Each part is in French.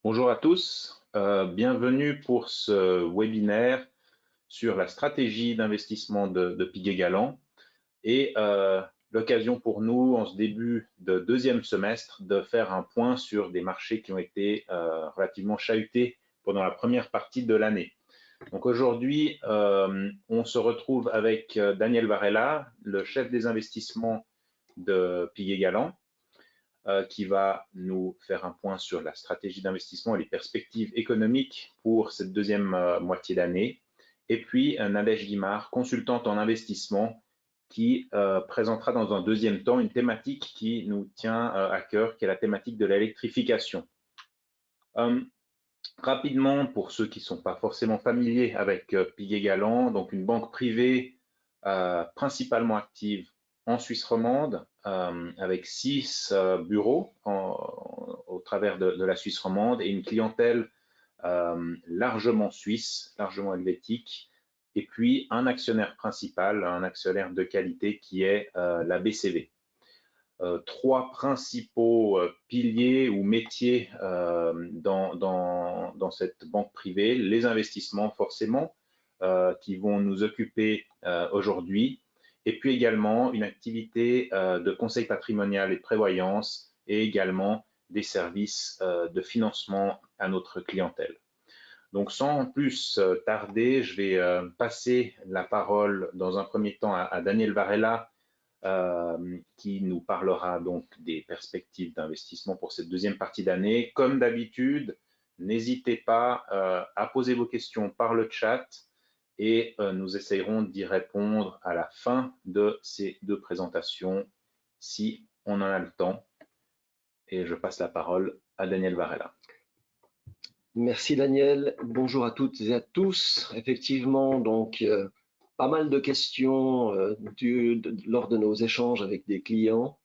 Bonjour à tous, bienvenue pour ce webinaire sur la stratégie d'investissement de Piguet-Galland et l'occasion pour nous, en ce début de deuxième semestre, de faire un point sur des marchés qui ont été relativement chahutés pendant la première partie de l'année. Donc aujourd'hui, on se retrouve avec Daniel Varela, le chef des investissements de Piguet-Galland, qui va nous faire un point sur la stratégie d'investissement et les perspectives économiques pour cette deuxième moitié d'année. Et puis, Nadège Guimard, consultante en investissement, qui présentera dans un deuxième temps une thématique qui nous tient à cœur, qui est la thématique de l'électrification. Rapidement, pour ceux qui ne sont pas forcément familiers avec Piguet-Galland, donc une banque privée principalement active en Suisse romande, avec 6 bureaux au travers de la Suisse romande et une clientèle largement suisse, largement helvétique, et puis un actionnaire principal, un actionnaire de qualité qui est la BCV. Trois principaux piliers ou métiers dans cette banque privée, les investissements forcément, qui vont nous occuper aujourd'hui, et puis également une activité de conseil patrimonial et de prévoyance, et également des services de financement à notre clientèle. Donc sans plus tarder, je vais passer la parole dans un premier temps à Daniel Varela, qui nous parlera donc des perspectives d'investissement pour cette deuxième partie d'année. Comme d'habitude, n'hésitez pas à poser vos questions par le chat et nous essayerons d'y répondre à la fin de ces deux présentations si on en a le temps. Et je passe la parole à Daniel Varela. Merci Daniel, bonjour à toutes et à tous. Effectivement, donc pas mal de questions lors de nos échanges avec des clients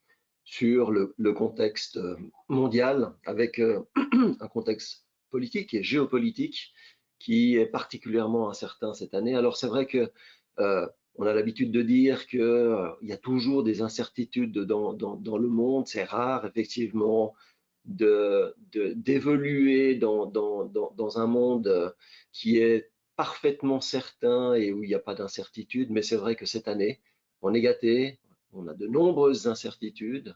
sur le contexte mondial, avec un contexte politique et géopolitique qui est particulièrement incertain cette année. Alors c'est vrai que on a l'habitude de dire qu'il y a toujours des incertitudes dans le monde, c'est rare effectivement d'évoluer dans un monde qui est parfaitement certain et où il n'y a pas d'incertitude. Mais c'est vrai que cette année, on est gâté, on a de nombreuses incertitudes.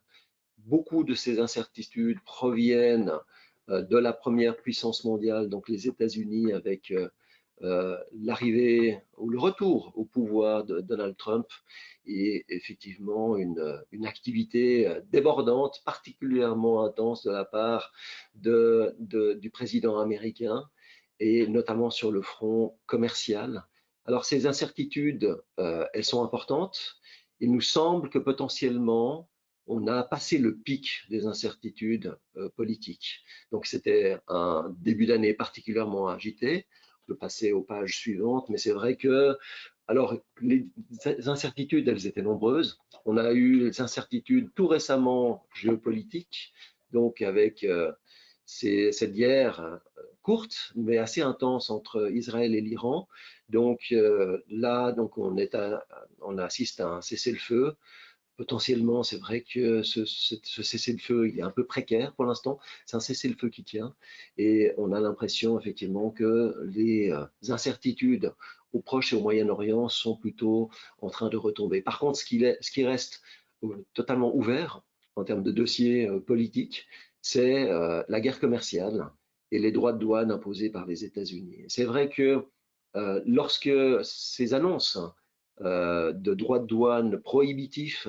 Beaucoup de ces incertitudes proviennent de la première puissance mondiale, donc les États-Unis, avec l'arrivée ou le retour au pouvoir de Donald Trump et effectivement une activité débordante, particulièrement intense de la part du président américain et notamment sur le front commercial. Alors ces incertitudes, elles sont importantes. Il nous semble que potentiellement, on a passé le pic des incertitudes politiques. Donc c'était un début d'année particulièrement agité. On peut passer aux pages suivantes, mais c'est vrai que, alors, les incertitudes, elles étaient nombreuses. On a eu les incertitudes tout récemment géopolitiques, donc avec cette guerre courte, mais assez intense entre Israël et l'Iran. Donc là, donc on assiste à un cessez-le-feu. Potentiellement, c'est vrai que ce cessez-le-feu, il est un peu précaire pour l'instant. C'est un cessez-le-feu qui tient. Et on a l'impression, effectivement, que les incertitudes au Proche et au Moyen-Orient sont plutôt en train de retomber. Par contre, ce qui reste totalement ouvert en termes de dossiers politiques, c'est la guerre commerciale et les droits de douane imposés par les États-Unis. C'est vrai que lorsque ces annonces de droits de douane prohibitifs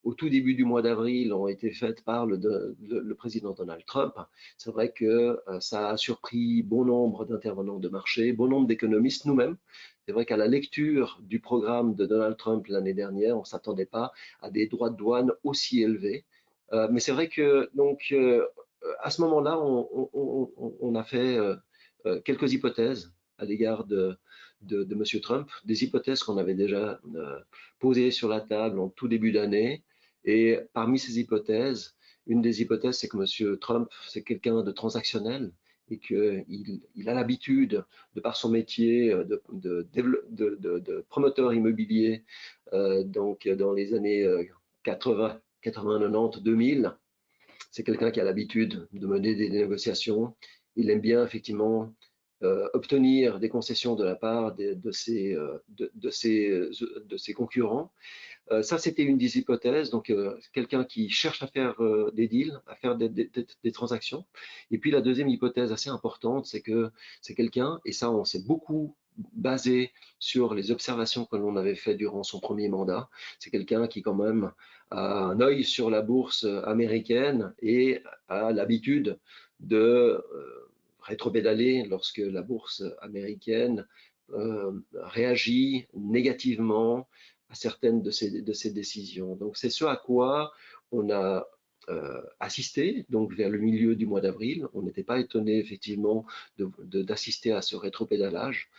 au tout début du mois d'avril ont été faites par le président Donald Trump, c'est vrai que ça a surpris bon nombre d'intervenants de marché, bon nombre d'économistes, nous-mêmes. C'est vrai qu'à la lecture du programme de Donald Trump l'année dernière, on ne s'attendait pas à des droits de douane aussi élevés. Mais c'est vrai que donc à ce moment-là, on a fait quelques hypothèses à l'égard de M. Trump, des hypothèses qu'on avait déjà posées sur la table en tout début d'année. Et parmi ces hypothèses, une des hypothèses, c'est que M. Trump, c'est quelqu'un de transactionnel et qu'il a l'habitude, de par son métier de promoteur immobilier, donc dans les années 80, 90, 2000, c'est quelqu'un qui a l'habitude de mener des négociations il aime bien effectivement obtenir des concessions de la part de ses concurrents. Ça, c'était une des hypothèses. Donc, quelqu'un qui cherche à faire des deals, à faire des transactions. Et puis, la deuxième hypothèse assez importante, c'est que c'est quelqu'un, et ça, on s'est beaucoup basé sur les observations que l'on avait fait durant son premier mandat. C'est quelqu'un qui, quand même, a un œil sur la bourse américaine et a l'habitude de rétropédaler lorsque la bourse américaine réagit négativement à certaines de ces décisions. Donc c'est ce à quoi on a assisté, donc vers le milieu du mois d'avril. On n'était pas étonné effectivement d'assister à ce rétropédalage.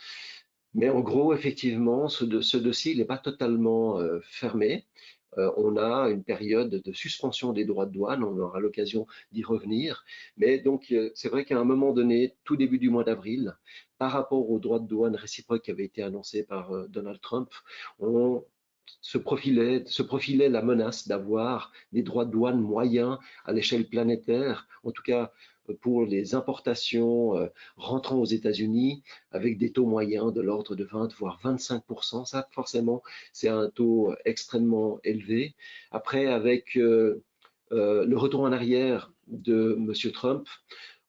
Mais en gros, effectivement, ce dossier n'est pas totalement fermé. On a une période de suspension des droits de douane, on aura l'occasion d'y revenir. Mais donc, c'est vrai qu'à un moment donné, tout début du mois d'avril, par rapport aux droits de douane réciproques qui avaient été annoncés par Donald Trump, on se profilait la menace d'avoir des droits de douane moyens à l'échelle planétaire, en tout cas pour les importations rentrant aux États-Unis, avec des taux moyens de l'ordre de 20 voire 25%. Ça, forcément, c'est un taux extrêmement élevé. Après, avec le retour en arrière de M. Trump,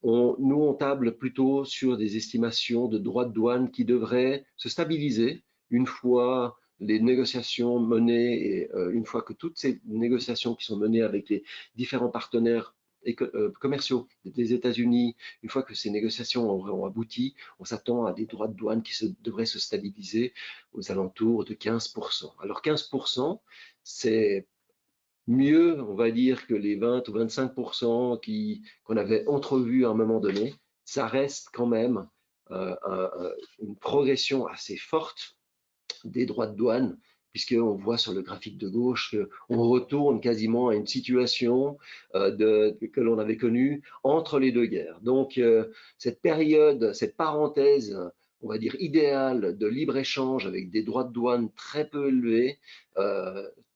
nous, on table plutôt sur des estimations de droits de douane qui devraient se stabiliser une fois les négociations menées et une fois que toutes ces négociations qui sont menées avec les différents partenaires commerciaux des États-Unis, une fois que ces négociations auront abouti, on s'attend à des droits de douane qui devraient se stabiliser aux alentours de 15%. Alors 15%, c'est mieux, on va dire, que les 20 ou 25% qu'on avait entrevus à un moment donné. Ça reste quand même une progression assez forte des droits de douane, puisqu'on voit sur le graphique de gauche qu'on retourne quasiment à une situation que l'on avait connue entre les deux guerres. Donc, cette période, cette parenthèse, on va dire idéale de libre-échange avec des droits de douane très peu élevés,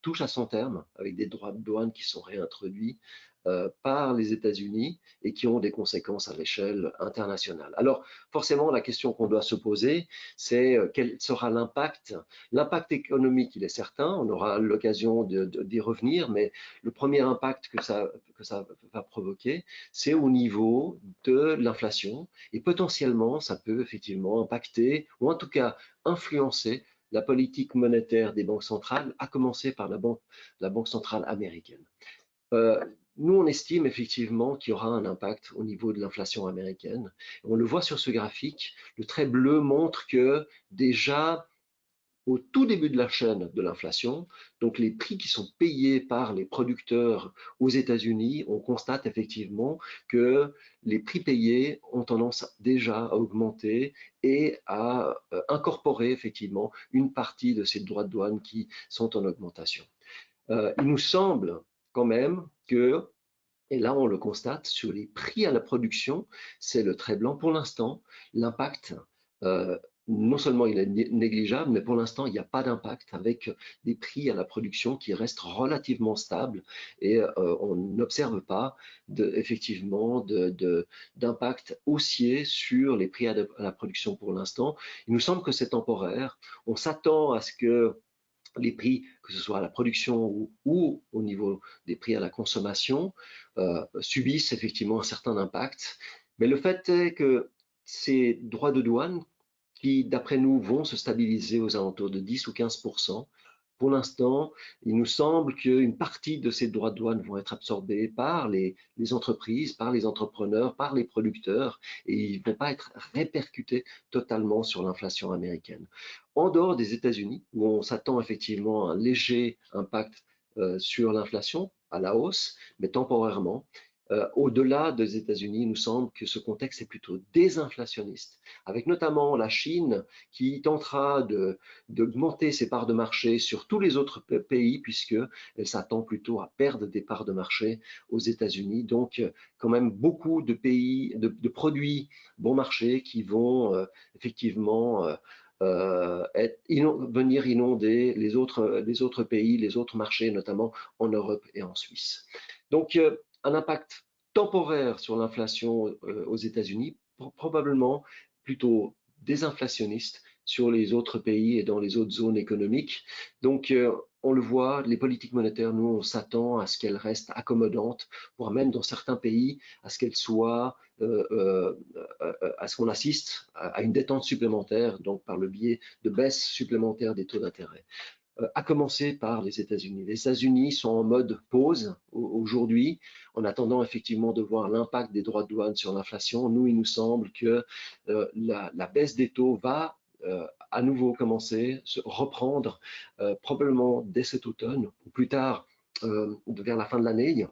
touche à son terme, avec des droits de douane qui sont réintroduits par les États-Unis et qui ont des conséquences à l'échelle internationale. Alors, forcément, la question qu'on doit se poser, c'est quel sera l'impact. L'impact économique, il est certain, on aura l'occasion d'y revenir, mais le premier impact que ça va provoquer, c'est au niveau de l'inflation, et potentiellement, ça peut effectivement impacter, ou en tout cas influencer la politique monétaire des banques centrales, à commencer par la Banque centrale américaine. Nous, on estime effectivement qu'il y aura un impact au niveau de l'inflation américaine. On le voit sur ce graphique. Le trait bleu montre que déjà au tout début de la chaîne de l'inflation, donc les prix qui sont payés par les producteurs aux États-Unis, on constate effectivement que les prix payés ont tendance déjà à augmenter et à incorporer effectivement une partie de ces droits de douane qui sont en augmentation. Il nous semble quand même que, et là on le constate, sur les prix à la production, c'est le trait blanc pour l'instant, l'impact, non seulement il est négligeable, mais pour l'instant il n'y a pas d'impact avec des prix à la production qui restent relativement stables et on n'observe pas effectivement d'impact haussier sur les prix à la production pour l'instant. Il nous semble que c'est temporaire. On s'attend à ce que les prix, que ce soit à la production ou au niveau des prix à la consommation, subissent effectivement un certain impact. Mais le fait est que ces droits de douane, qui d'après nous vont se stabiliser aux alentours de 10 ou 15%, pour l'instant, il nous semble qu'une partie de ces droits de douane vont être absorbés par les entreprises, par les entrepreneurs, par les producteurs, et ils ne vont pas être répercutés totalement sur l'inflation américaine. En dehors des États-Unis, où on s'attend effectivement à un léger impact sur l'inflation, à la hausse, mais temporairement, au-delà des États-Unis, il nous semble que ce contexte est plutôt désinflationniste, avec notamment la Chine qui tentera d'augmenter ses parts de marché sur tous les autres pays, puisqu'elle s'attend plutôt à perdre des parts de marché aux États-Unis. Donc, quand même beaucoup de pays, de produits bon marché qui vont effectivement venir inonder les autres pays, les autres marchés, notamment en Europe et en Suisse. Donc, un impact temporaire sur l'inflation aux États-Unis, probablement plutôt désinflationniste sur les autres pays et dans les autres zones économiques. Donc, on le voit, les politiques monétaires, nous, on s'attend à ce qu'elles restent accommodantes, voire même dans certains pays, à ce qu'elles soient, à ce qu'on assiste à une détente supplémentaire, donc par le biais de baisses supplémentaires des taux d'intérêt. À commencer par les États-Unis. Les États-Unis sont en mode pause aujourd'hui, en attendant effectivement de voir l'impact des droits de douane sur l'inflation. Nous, il nous semble que la baisse des taux va à nouveau commencer, se reprendre probablement dès cet automne ou plus tard vers la fin de l'année.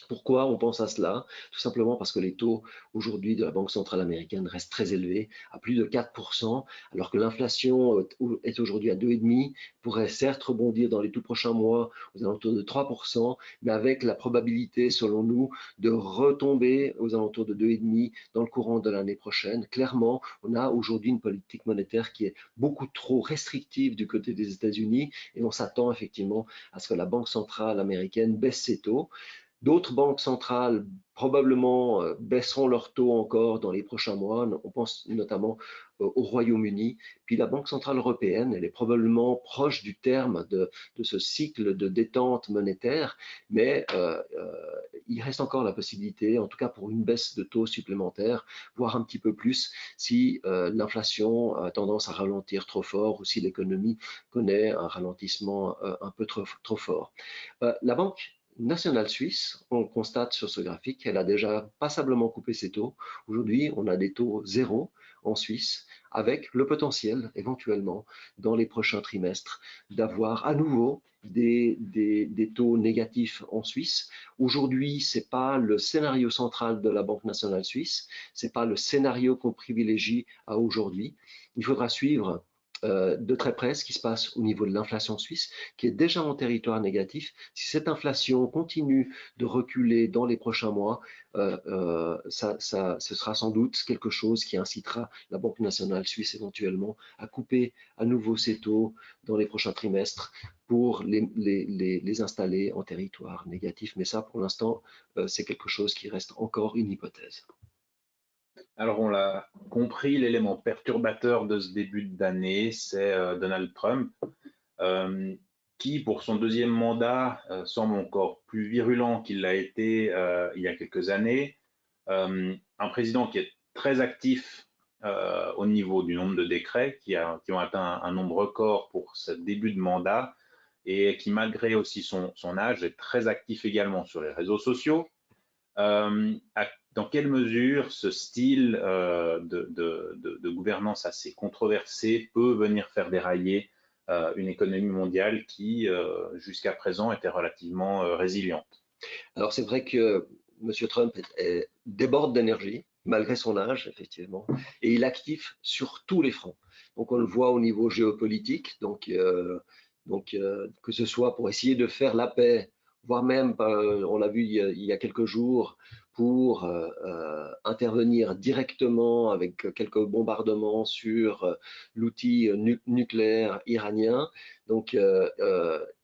Pourquoi on pense à cela? Tout simplement parce que les taux aujourd'hui de la Banque centrale américaine restent très élevés, à plus de 4%, alors que l'inflation est aujourd'hui à 2,5%, pourrait certes rebondir dans les tout prochains mois aux alentours de 3%, mais avec la probabilité, selon nous, de retomber aux alentours de 2,5% dans le courant de l'année prochaine. Clairement, on a aujourd'hui une politique monétaire qui est beaucoup trop restrictive du côté des États-Unis et on s'attend effectivement à ce que la Banque centrale américaine baisse ses taux. D'autres banques centrales probablement baisseront leurs taux encore dans les prochains mois. On pense notamment au Royaume-Uni. Puis la Banque centrale européenne, elle est probablement proche du terme de ce cycle de détente monétaire, mais il reste encore la possibilité, en tout cas pour une baisse de taux supplémentaire, voire un petit peu plus, si l'inflation a tendance à ralentir trop fort ou si l'économie connaît un ralentissement un peu trop fort. La Banque nationale suisse, on constate sur ce graphique, elle a déjà passablement coupé ses taux. Aujourd'hui, on a des taux zéro en Suisse, avec le potentiel éventuellement dans les prochains trimestres d'avoir à nouveau des taux négatifs en Suisse. Aujourd'hui, ce n'est pas le scénario central de la Banque nationale suisse, ce n'est pas le scénario qu'on privilégie à aujourd'hui. Il faudra suivre de très près ce qui se passe au niveau de l'inflation suisse, qui est déjà en territoire négatif. Si cette inflation continue de reculer dans les prochains mois, ce sera sans doute quelque chose qui incitera la Banque nationale suisse éventuellement à couper à nouveau ses taux dans les prochains trimestres pour les installer en territoire négatif. Mais ça, pour l'instant, c'est quelque chose qui reste encore une hypothèse. Alors, on l'a compris, l'élément perturbateur de ce début d'année, c'est Donald Trump, qui, pour son deuxième mandat, semble encore plus virulent qu'il l'a été il y a quelques années. Un président qui est très actif au niveau du nombre de décrets, qui ont atteint un nombre record pour ce début de mandat, et qui, malgré aussi son âge, est très actif également sur les réseaux sociaux. Dans quelle mesure ce style de gouvernance assez controversé peut venir faire dérailler une économie mondiale qui, jusqu'à présent, était relativement résiliente? Alors c'est vrai que M. Trump déborde d'énergie, malgré son âge, effectivement, et il est actif sur tous les fronts. Donc on le voit au niveau géopolitique, que ce soit pour essayer de faire la paix, voire même, on l'a vu il y a quelques jours, pour intervenir directement avec quelques bombardements sur l'outil nucléaire iranien. Donc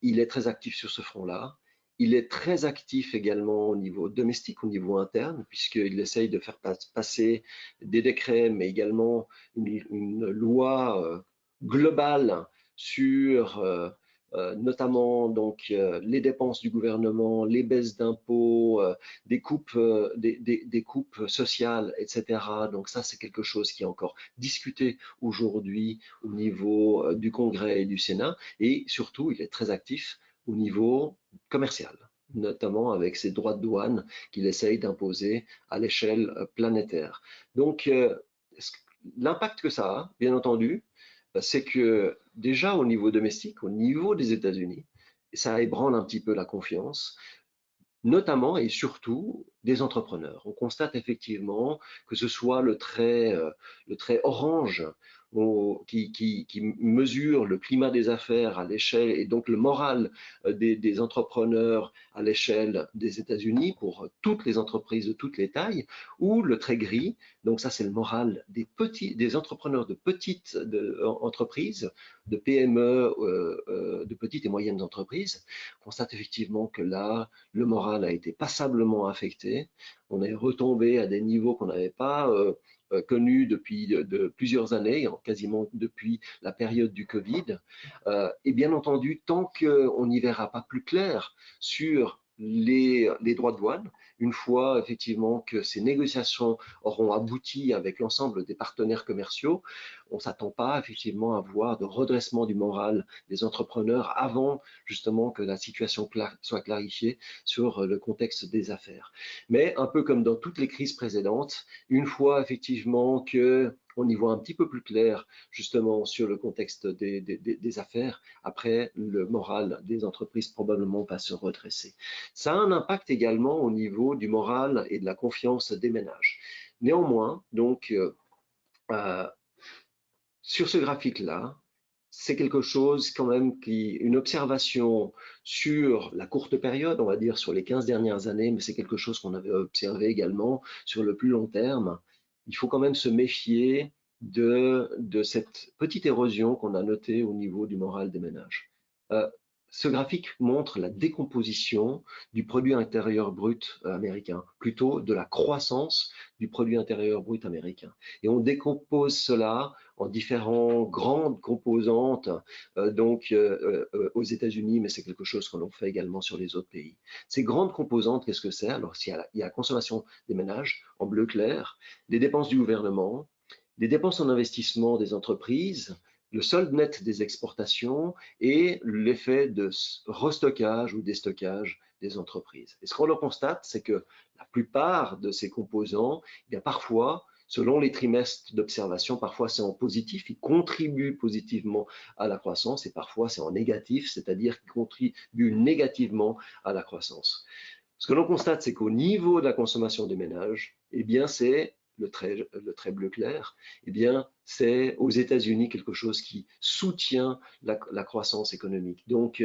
il est très actif sur ce front-là. Il est très actif également au niveau domestique, au niveau interne, puisqu'il essaye de faire passer des décrets, mais également une loi globale sur notamment donc les dépenses du gouvernement, les baisses d'impôts, des coupes sociales, etc. Donc ça, c'est quelque chose qui est encore discuté aujourd'hui au niveau du Congrès et du Sénat. Et surtout, il est très actif au niveau commercial, notamment avec ses droits de douane qu'il essaye d'imposer à l'échelle planétaire. Donc, l'impact que ça a, bien entendu, c'est que déjà au niveau domestique, au niveau des États-Unis, ça ébranle un petit peu la confiance, notamment et surtout des entrepreneurs. On constate effectivement que ce soit le trait orange qui mesure le climat des affaires à l'échelle et donc le moral des entrepreneurs à l'échelle des États-Unis pour toutes les entreprises de toutes les tailles, ou le trait gris, donc ça c'est le moral des entrepreneurs de petites entreprises, de PME, de petites et moyennes entreprises. On constate effectivement que là, le moral a été passablement affecté. On est retombé à des niveaux qu'on n'avait pas connu depuis de plusieurs années, quasiment depuis la période du Covid. Et bien entendu, tant qu'on n'y verra pas plus clair sur les droits de douane, une fois effectivement que ces négociations auront abouti avec l'ensemble des partenaires commerciaux, on ne s'attend pas effectivement à voir de redressement du moral des entrepreneurs avant justement que la situation soit clarifiée sur le contexte des affaires. Mais un peu comme dans toutes les crises précédentes, une fois effectivement que on y voit un petit peu plus clair justement sur le contexte des affaires, après le moral des entreprises probablement va se redresser. Ça a un impact également au niveau du moral et de la confiance des ménages. Néanmoins, donc, sur ce graphique-là, c'est quelque chose quand même une observation sur la courte période, on va dire sur les 15 dernières années, mais c'est quelque chose qu'on avait observé également sur le plus long terme. Il faut quand même se méfier de cette petite érosion qu'on a notée au niveau du moral des ménages. Ce graphique montre la décomposition du produit intérieur brut américain, plutôt de la croissance du produit intérieur brut américain. Et on décompose cela en différentes grandes composantes aux États-Unis, mais c'est quelque chose que l'on fait également sur les autres pays. Ces grandes composantes, qu'est-ce que c'est? Alors, il y a la consommation des ménages en bleu clair, les dépenses du gouvernement, les dépenses en investissement des entreprises, le solde net des exportations et l'effet de restockage ou déstockage des entreprises. Et ce qu'on constate, c'est que la plupart de ces composants, eh bien parfois, selon les trimestres d'observation, parfois c'est en positif, ils contribuent positivement à la croissance et parfois c'est en négatif, c'est-à-dire qu'ils contribuent négativement à la croissance. Ce que l'on constate, c'est qu'au niveau de la consommation des ménages, eh bien c'est le trait bleu clair, eh bien, c'est aux États-Unis quelque chose qui soutient la croissance économique. Donc,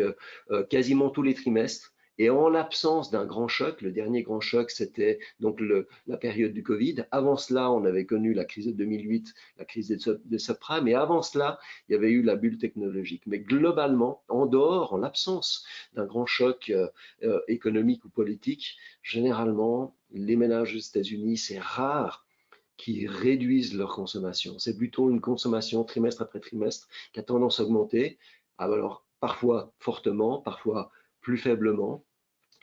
quasiment tous les trimestres, et en l'absence d'un grand choc, le dernier grand choc, c'était donc la période du Covid. Avant cela, on avait connu la crise de 2008, la crise des subprimes, et avant cela, il y avait eu la bulle technologique. Mais globalement, en dehors, en l'absence d'un grand choc économique ou politique, généralement, les ménages aux États-Unis, c'est rare qui réduisent leur consommation. C'est plutôt une consommation trimestre après trimestre qui a tendance à augmenter, alors parfois fortement, parfois plus faiblement.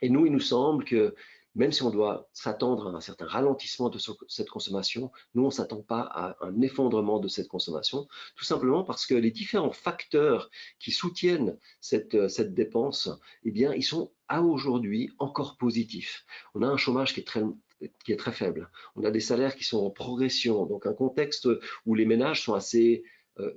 Et nous, il nous semble que même si on doit s'attendre à un certain ralentissement de cette consommation, nous, on ne s'attend pas à un effondrement de cette consommation, tout simplement parce que les différents facteurs qui soutiennent cette dépense, eh bien, ils sont à aujourd'hui encore positifs. On a un chômage qui est très faible. On a des salaires qui sont en progression, donc un contexte où les ménages sont assez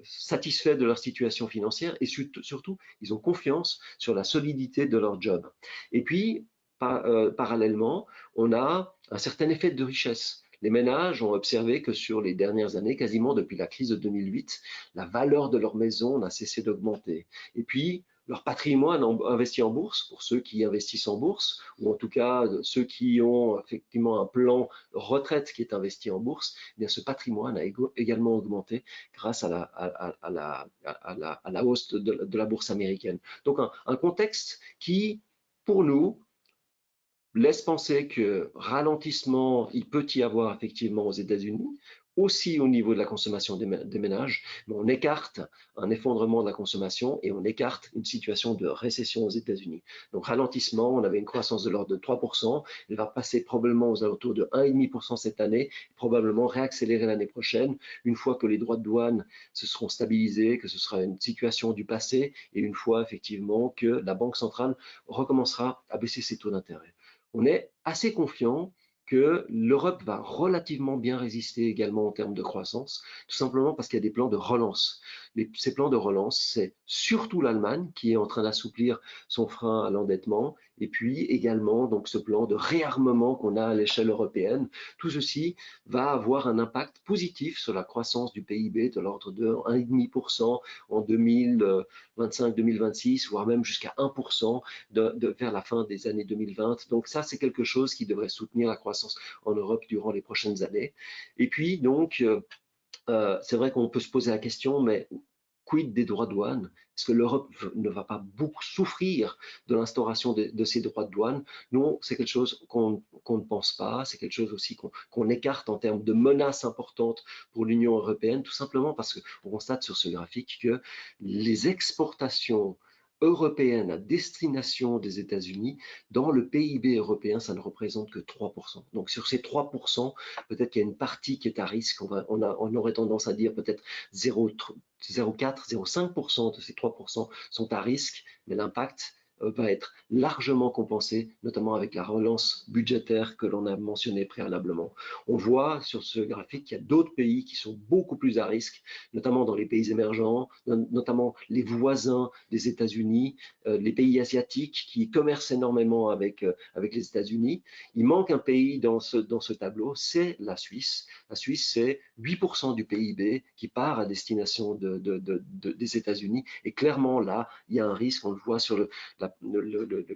satisfaits de leur situation financière et surtout, ils ont confiance sur la solidité de leur job. Et puis, parallèlement, on a un certain effet de richesse. Les ménages ont observé que sur les dernières années, quasiment depuis la crise de 2008, la valeur de leur maison n'a cessé d'augmenter. Et puis, leur patrimoine investi en bourse, pour ceux qui investissent en bourse, ou en tout cas ceux qui ont effectivement un plan retraite qui est investi en bourse, eh bien ce patrimoine a également augmenté grâce à la hausse de la bourse américaine. Donc un contexte qui, pour nous, laisse penser que ralentissement, il peut y avoir effectivement aux États-Unis, aussi au niveau de la consommation des ménages, mais on écarte un effondrement de la consommation et on écarte une situation de récession aux États-Unis. Donc ralentissement, on avait une croissance de l'ordre de 3%, elle va passer probablement aux alentours de 1,5% cette année, probablement réaccélérer l'année prochaine, une fois que les droits de douane se seront stabilisés, que ce sera une situation du passé, et une fois effectivement que la Banque centrale recommencera à baisser ses taux d'intérêt. On est assez confiant que l'Europe va relativement bien résister également en termes de croissance, tout simplement parce qu'il y a des plans de relance. Ces plans de relance, c'est surtout l'Allemagne qui est en train d'assouplir son frein à l'endettement, et puis également donc ce plan de réarmement qu'on a à l'échelle européenne. Tout ceci va avoir un impact positif sur la croissance du PIB de l'ordre de 1,5% en 2025-2026, voire même jusqu'à 1% vers la fin des années 2020. Donc ça, c'est quelque chose qui devrait soutenir la croissance en Europe durant les prochaines années. Et puis, donc, c'est vrai qu'on peut se poser la question, mais quid des droits de douane? Est-ce que l'Europe ne va pas beaucoup souffrir de l'instauration de ces droits de douane? Non, c'est quelque chose qu'on qu'on ne pense pas, c'est quelque chose aussi qu'on écarte en termes de menaces importantes pour l'Union européenne, tout simplement parce qu'on constate sur ce graphique que les exportations européennes à destination des États-Unis, dans le PIB européen, ça ne représente que 3%. Donc sur ces 3%, peut-être qu'il y a une partie qui est à risque, on aurait tendance à dire peut-être 0,4, 0,5% de ces 3% sont à risque, mais l'impact va être largement compensé, notamment avec la relance budgétaire que l'on a mentionnée préalablement. On voit sur ce graphique qu'il y a d'autres pays qui sont beaucoup plus à risque, notamment dans les pays émergents, notamment les voisins des États-Unis, les pays asiatiques qui commercent énormément avec les États-Unis. Il manque un pays dans ce tableau, c'est la Suisse. La Suisse, c'est 8% du PIB qui part à destination des États-Unis. Et clairement, là, il y a un risque, on le voit sur le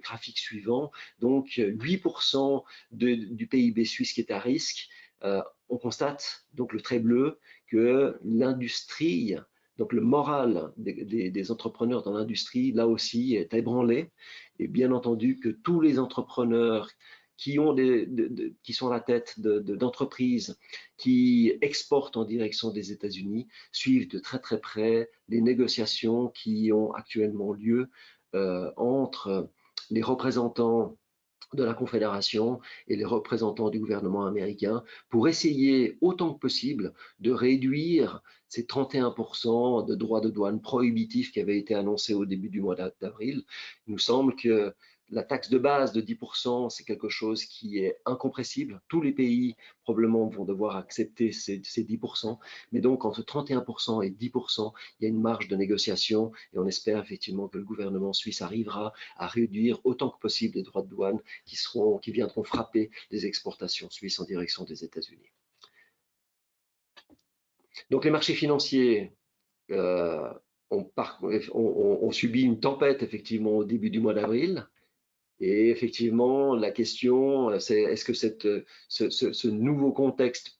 graphique suivant. Donc, 8% du PIB suisse qui est à risque. On constate, donc le trait bleu, que l'industrie, donc le moral des entrepreneurs dans l'industrie, là aussi, est ébranlé. Et bien entendu que tous les entrepreneurs qui sont à la tête d'entreprises qui exportent en direction des États-Unis suivent de très très près les négociations qui ont actuellement lieu entre les représentants de la Confédération et les représentants du gouvernement américain pour essayer autant que possible de réduire ces 31% de droits de douane prohibitifs qui avaient été annoncés au début du mois d'avril. Il nous semble que la taxe de base de 10%, c'est quelque chose qui est incompressible. Tous les pays probablement vont devoir accepter ces 10%, mais donc entre 31% et 10%, il y a une marge de négociation et on espère effectivement que le gouvernement suisse arrivera à réduire autant que possible les droits de douane qui viendront frapper les exportations suisses en direction des États-Unis. Donc les marchés financiers ont subi une tempête effectivement au début du mois d'avril. Et effectivement, la question, c'est est-ce que ce nouveau contexte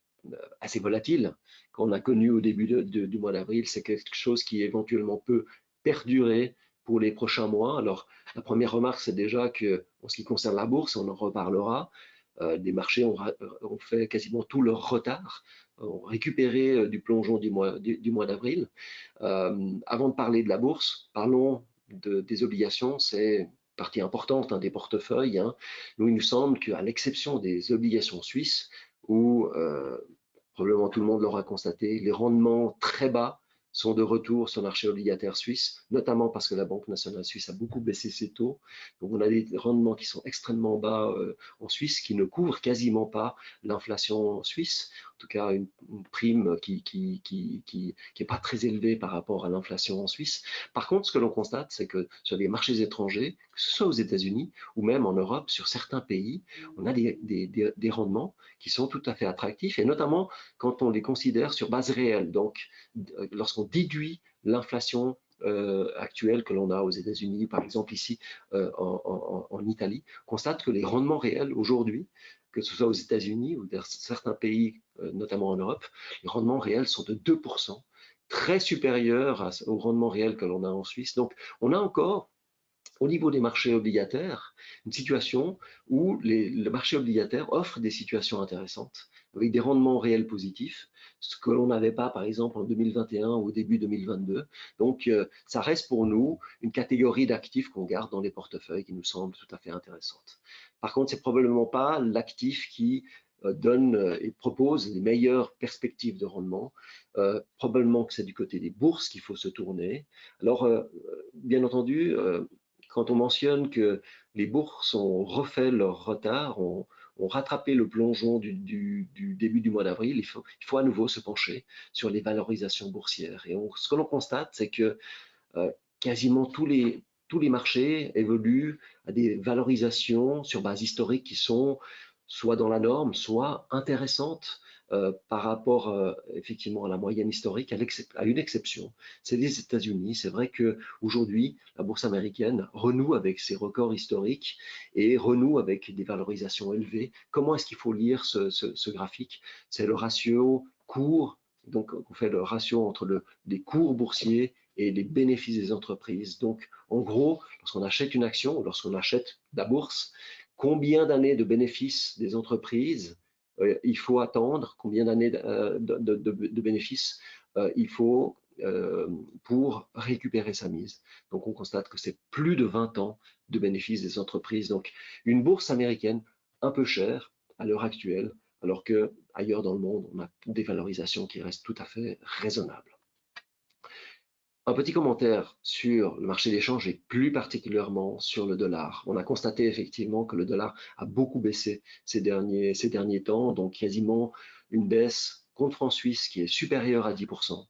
assez volatile qu'on a connu au début du mois d'avril, c'est quelque chose qui éventuellement peut perdurer pour les prochains mois. Alors, la première remarque, c'est déjà que, en ce qui concerne la bourse, on en reparlera, les marchés ont fait quasiment tout leur retard, ont récupéré du plongeon du mois d'avril. Avant de parler de la bourse, parlons des obligations. C'est partie importante des portefeuilles. Nous, il nous semble qu'à l'exception des obligations suisses, où probablement tout le monde l'aura constaté, les rendements très bas sont de retour sur le marché obligataire suisse, notamment parce que la Banque nationale suisse a beaucoup baissé ses taux. Donc on a des rendements qui sont extrêmement bas en Suisse, qui ne couvrent quasiment pas l'inflation suisse. En tout cas, une prime qui est pas très élevée par rapport à l'inflation en Suisse. Par contre, ce que l'on constate, c'est que sur les marchés étrangers, que ce soit aux États-Unis ou même en Europe, sur certains pays, on a des rendements qui sont tout à fait attractifs, et notamment quand on les considère sur base réelle. Donc, lorsqu'on déduit l'inflation actuelle que l'on a aux États-Unis, par exemple ici en Italie, constate que les rendements réels aujourd'hui, que ce soit aux États-Unis ou dans certains pays, notamment en Europe, les rendements réels sont de 2%, très supérieurs aux rendements réels que l'on a en Suisse. Donc, on a encore, au niveau des marchés obligataires, une situation où le marché obligataire offre des situations intéressantes, avec des rendements réels positifs, ce que l'on n'avait pas, par exemple, en 2021 ou au début 2022. Donc, ça reste pour nous une catégorie d'actifs qu'on garde dans les portefeuilles qui nous semble tout à fait intéressante. Par contre, c'est probablement pas l'actif qui donne et propose les meilleures perspectives de rendement. Probablement que c'est du côté des bourses qu'il faut se tourner. Alors, bien entendu, quand on mentionne que les bourses ont refait leur retard, ont rattrapé le plongeon du début du mois d'avril, il faut à nouveau se pencher sur les valorisations boursières. Et ce que l'on constate, c'est que quasiment tous les marchés évoluent à des valorisations sur base historique qui sont soit dans la norme, soit intéressantes par rapport effectivement à la moyenne historique, à une exception, c'est les États-Unis. C'est vrai qu'aujourd'hui, la bourse américaine renoue avec ses records historiques et renoue avec des valorisations élevées. Comment est-ce qu'il faut lire ce graphique? C'est le ratio cours, donc on fait le ratio entre les cours boursiers et les bénéfices des entreprises. Donc, en gros, lorsqu'on achète une action ou lorsqu'on achète la bourse, combien d'années de bénéfices des entreprises il faut attendre, combien d'années de bénéfices il faut pour récupérer sa mise. Donc on constate que c'est plus de 20 ans de bénéfices des entreprises. Donc une bourse américaine un peu chère à l'heure actuelle, alors que ailleurs dans le monde, on a des valorisations qui restent tout à fait raisonnables. Un petit commentaire sur le marché des changes et plus particulièrement sur le dollar. On a constaté effectivement que le dollar a beaucoup baissé ces derniers temps, donc quasiment une baisse contre franc suisse qui est supérieure à 10%.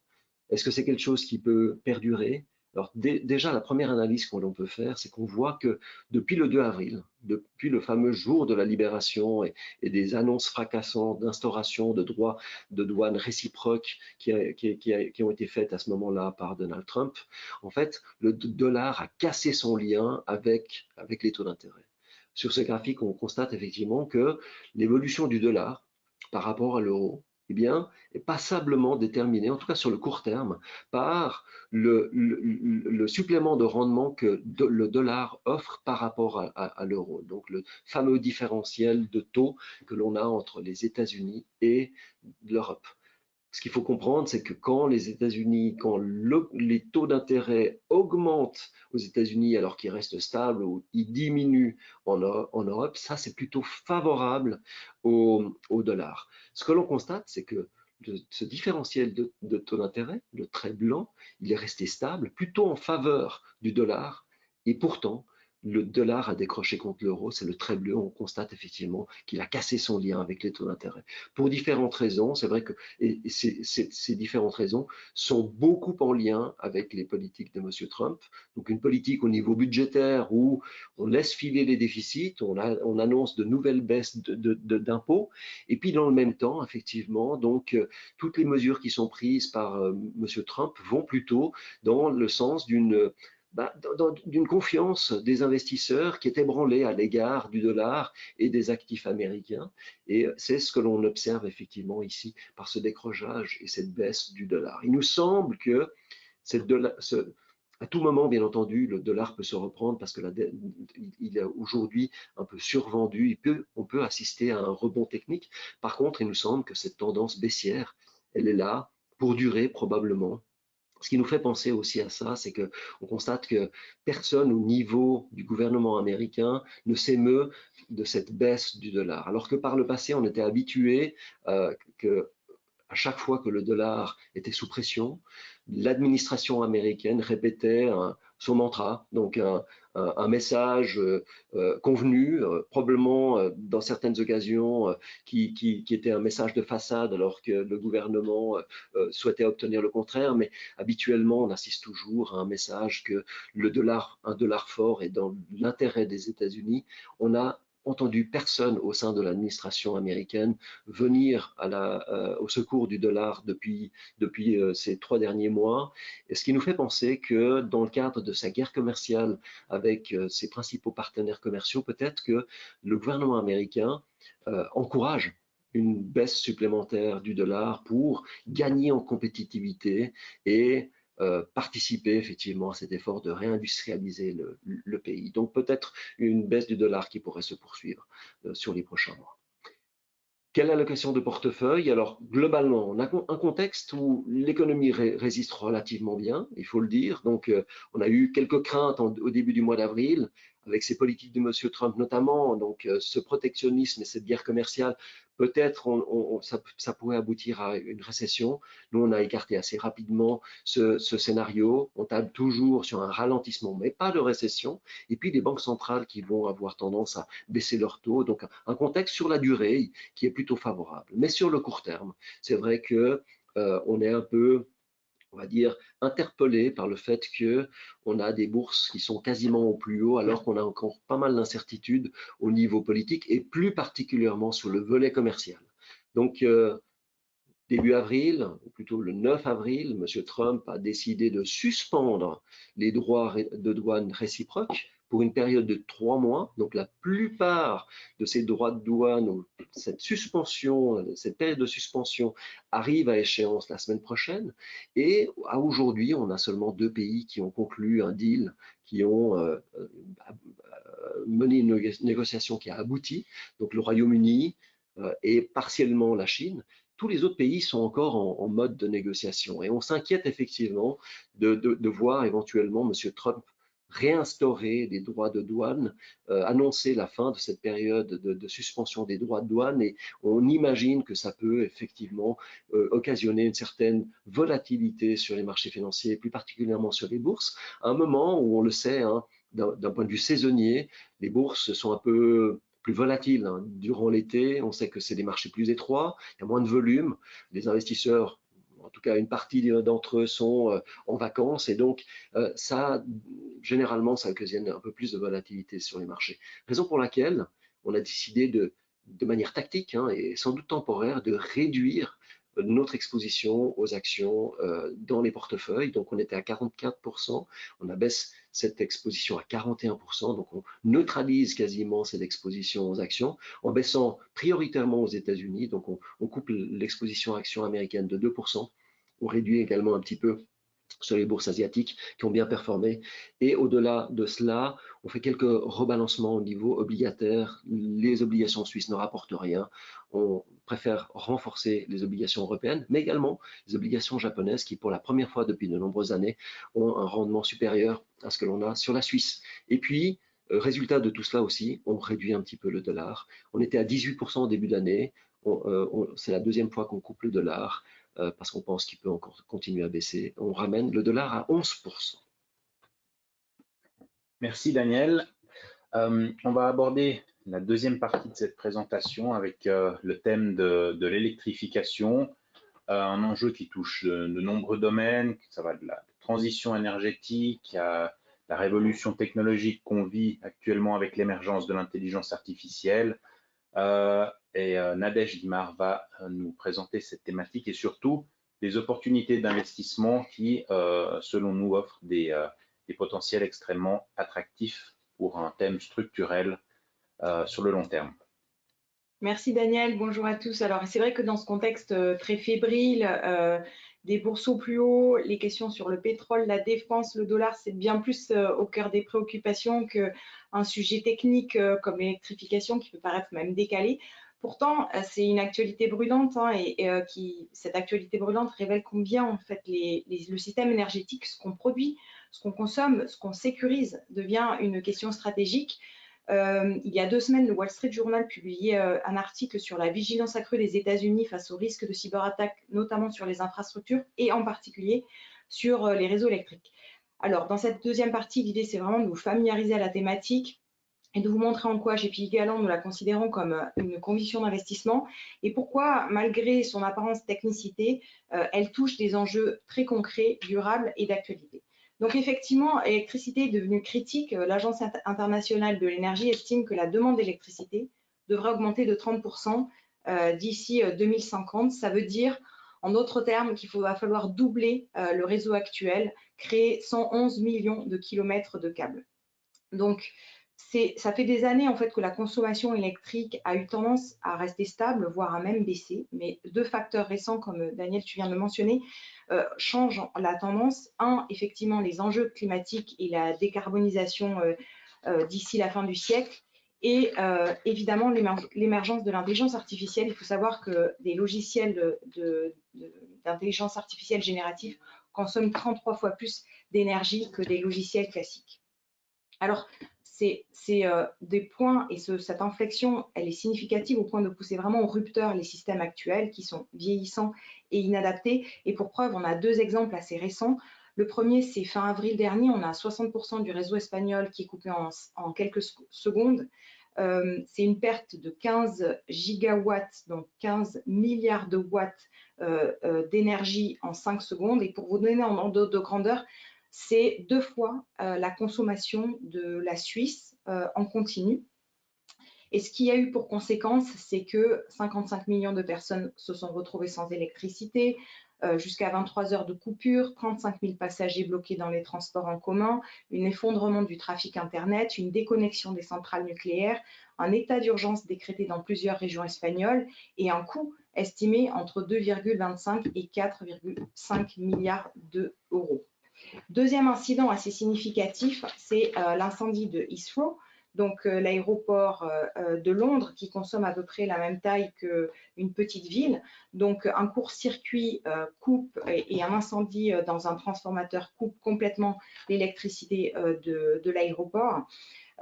Est-ce que c'est quelque chose qui peut perdurer? Alors déjà, la première analyse que l'on peut faire, c'est qu'on voit que depuis le 2 avril, depuis le fameux jour de la libération et des annonces fracassantes d'instauration de droits de douane réciproques qui ont été faites à ce moment-là par Donald Trump, en fait, le dollar a cassé son lien avec les taux d'intérêt. Sur ce graphique, on constate effectivement que l'évolution du dollar par rapport à l'euro, eh bien, est passablement déterminé, en tout cas sur le court terme, par le supplément de rendement que le dollar offre par rapport à l'euro. Donc le fameux différentiel de taux que l'on a entre les États-Unis et l'Europe. Ce qu'il faut comprendre, c'est que quand les États-Unis, quand les taux d'intérêt augmentent aux États-Unis alors qu'ils restent stables ou ils diminuent en Europe, ça c'est plutôt favorable au dollar. Ce que l'on constate, c'est que ce différentiel de taux d'intérêt, le trait blanc, il est resté stable, plutôt en faveur du dollar, et pourtant le dollar a décroché contre l'euro, c'est le trait bleu, on constate effectivement qu'il a cassé son lien avec les taux d'intérêt. Pour différentes raisons, c'est vrai que ces différentes raisons sont beaucoup en lien avec les politiques de M. Trump. Donc une politique au niveau budgétaire où on laisse filer les déficits, on annonce de nouvelles baisses d'impôts, et puis dans le même temps, effectivement, donc toutes les mesures qui sont prises par M. Trump vont plutôt dans le sens d'une confiance des investisseurs qui est ébranlée à l'égard du dollar et des actifs américains. Et c'est ce que l'on observe effectivement ici par ce décrochage et cette baisse du dollar. Il nous semble que à tout moment, bien entendu, le dollar peut se reprendre parce que il est aujourd'hui un peu survendu. On peut assister à un rebond technique. Par contre, il nous semble que cette tendance baissière, elle est là pour durer probablement. Ce qui nous fait penser aussi à ça, c'est qu'on constate que personne au niveau du gouvernement américain ne s'émeut de cette baisse du dollar. Alors que par le passé, on était habitué que à chaque fois que le dollar était sous pression, l'administration américaine répétait son mantra, donc un message convenu, probablement dans certaines occasions qui était un message de façade alors que le gouvernement souhaitait obtenir le contraire, mais habituellement on assiste toujours à un message que un dollar fort est dans l'intérêt des États-Unis. On a entendu personne au sein de l'administration américaine venir au secours du dollar depuis ces 3 derniers mois, ce qui nous fait penser que dans le cadre de sa guerre commerciale avec ses principaux partenaires commerciaux, peut-être que le gouvernement américain encourage une baisse supplémentaire du dollar pour gagner en compétitivité et participer effectivement à cet effort de réindustrialiser le pays. Donc peut-être une baisse du dollar qui pourrait se poursuivre sur les prochains mois. Quelle allocation de portefeuille? Alors, globalement, on a un contexte où l'économie résiste relativement bien, il faut le dire. Donc, on a eu quelques craintes au début du mois d'avril, avec ces politiques de M. Trump notamment, donc ce protectionnisme et cette guerre commerciale, peut-être ça pourrait aboutir à une récession. Nous, on a écarté assez rapidement ce scénario. On table toujours sur un ralentissement, mais pas de récession. Et puis, les banques centrales qui vont avoir tendance à baisser leurs taux. Donc, un contexte sur la durée qui est plutôt favorable. Mais sur le court terme, c'est vrai que on est un peu, on va dire, interpellé par le fait qu'on a des bourses qui sont quasiment au plus haut alors qu'on a encore pas mal d'incertitudes au niveau politique et plus particulièrement sur le volet commercial. Donc, début avril, ou plutôt le 9 avril, M. Trump a décidé de suspendre les droits de douane réciproques pour une période de 3 mois. Donc la plupart de ces droits de douane, ou cette suspension, cette période de suspension arrive à échéance la semaine prochaine. Et à aujourd'hui, on a seulement 2 pays qui ont conclu un deal, qui ont mené une négociation qui a abouti. Donc le Royaume-Uni et partiellement la Chine. Tous les autres pays sont encore en mode de négociation. Et on s'inquiète effectivement de voir éventuellement M. Trump réinstaurer des droits de douane, annoncer la fin de cette période de suspension des droits de douane, et on imagine que ça peut effectivement occasionner une certaine volatilité sur les marchés financiers, plus particulièrement sur les bourses, à un moment où on le sait, hein, d'un point de vue saisonnier, les bourses sont un peu plus volatiles, hein. Durant l'été, on sait que c'est des marchés plus étroits, il y a moins de volume, les investisseurs, en tout cas une partie d'entre eux, sont en vacances, et donc ça, généralement, ça occasionne un peu plus de volatilité sur les marchés. Raison pour laquelle on a décidé de manière tactique, hein, et sans doute temporaire, de réduire notre exposition aux actions dans les portefeuilles. Donc on était à 44%, on abaisse cette exposition à 41%, donc on neutralise quasiment cette exposition aux actions en baissant prioritairement aux États-Unis. Donc on coupe l'exposition actions américaines de 2%, on réduit également un petit peu sur les bourses asiatiques qui ont bien performé. Et au-delà de cela, on fait quelques rebalancements au niveau obligataire. Les obligations suisses ne rapportent rien. On préfère renforcer les obligations européennes, mais également les obligations japonaises qui, pour la première fois depuis de nombreuses années, ont un rendement supérieur à ce que l'on a sur la Suisse. Et puis, résultat de tout cela aussi, on réduit un petit peu le dollar. On était à 18% au début d'année. C'est la deuxième fois qu'on coupe le dollar. Parce qu'on pense qu'il peut encore continuer à baisser. On ramène le dollar à 11%. Merci Daniel. On va aborder la deuxième partie de cette présentation avec le thème de l'électrification, un enjeu qui touche de nombreux domaines. Ça va de la transition énergétique à la révolution technologique qu'on vit actuellement avec l'émergence de l'intelligence artificielle. Nadège Guimard va nous présenter cette thématique et surtout des opportunités d'investissement qui, selon nous, offrent des potentiels extrêmement attractifs pour un thème structurel sur le long terme. Merci Daniel, bonjour à tous. Alors c'est vrai que dans ce contexte très fébrile, des bourses au plus haut, les questions sur le pétrole, la défense, le dollar, c'est bien plus au cœur des préoccupations qu'un sujet technique comme l'électrification qui peut paraître même décalé. Pourtant, c'est une actualité brûlante, hein, cette actualité brûlante révèle combien en fait le système énergétique, ce qu'on produit, ce qu'on consomme, ce qu'on sécurise, devient une question stratégique. Il y a 2 semaines, le Wall Street Journal publiait un article sur la vigilance accrue des États-Unis face au risque de cyberattaques, notamment sur les infrastructures et en particulier sur les réseaux électriques. Alors, dans cette deuxième partie, l'idée, c'est vraiment de vous familiariser à la thématique et de vous montrer en quoi chez Piguet Galland, nous la considérons comme une conviction d'investissement et pourquoi, malgré son apparence technicité, elle touche des enjeux très concrets, durables et d'actualité. Donc effectivement, l'électricité est devenue critique. L'Agence internationale de l'énergie estime que la demande d'électricité devrait augmenter de 30% d'ici 2050. Ça veut dire, en d'autres termes, qu'il va falloir doubler le réseau actuel, créer 111 millions de kilomètres de câbles. Donc, ça fait des années en fait que la consommation électrique a eu tendance à rester stable, voire à même baisser. Mais 2 facteurs récents, comme Daniel, tu viens de le mentionner, changent la tendance. Un, effectivement, les enjeux climatiques et la décarbonisation d'ici la fin du siècle. Et évidemment, l'émergence de l'intelligence artificielle. Il faut savoir que des logiciels d'intelligence artificielle générative consomment 33 fois plus d'énergie que des logiciels classiques. Alors, c'est des points, et cette inflexion, elle est significative au point de pousser vraiment au rupteur les systèmes actuels qui sont vieillissants et inadaptés. Et pour preuve, on a 2 exemples assez récents. Le premier, c'est fin avril dernier, on a 60% du réseau espagnol qui est coupé en quelques secondes. C'est une perte de 15 gigawatts, donc 15 milliards de watts d'énergie en 5 secondes. Et pour vous donner un ordre de grandeur, c'est 2 fois la consommation de la Suisse en continu. Et ce qui a eu pour conséquence, c'est que 55 millions de personnes se sont retrouvées sans électricité, jusqu'à 23 heures de coupure, 35 000 passagers bloqués dans les transports en commun, un effondrement du trafic Internet, une déconnexion des centrales nucléaires, un état d'urgence décrété dans plusieurs régions espagnoles et un coût estimé entre 2,25 et 4,5 milliards d'euros. Deuxième incident assez significatif, c'est l'incendie de Heathrow, donc l'aéroport de Londres qui consomme à peu près la même taille qu'une petite ville. Donc un court-circuit coupe et un incendie dans un transformateur coupe complètement l'électricité de l'aéroport.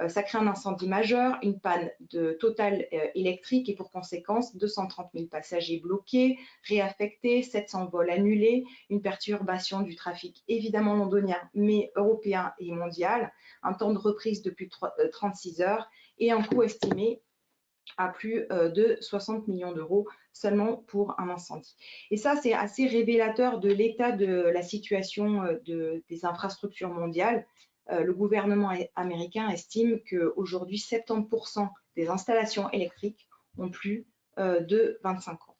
Ça crée un incendie majeur, une panne totale électrique et pour conséquence 230 000 passagers bloqués, réaffectés, 700 vols annulés, une perturbation du trafic évidemment londonien mais européen et mondial, un temps de reprise de plus de 36 heures et un coût estimé à plus de 60 millions d'euros seulement pour un incendie. Et ça, c'est assez révélateur de l'état de la situation des infrastructures mondiales. Le gouvernement américain estime qu'aujourd'hui, 70% des installations électriques ont plus de 25 ans.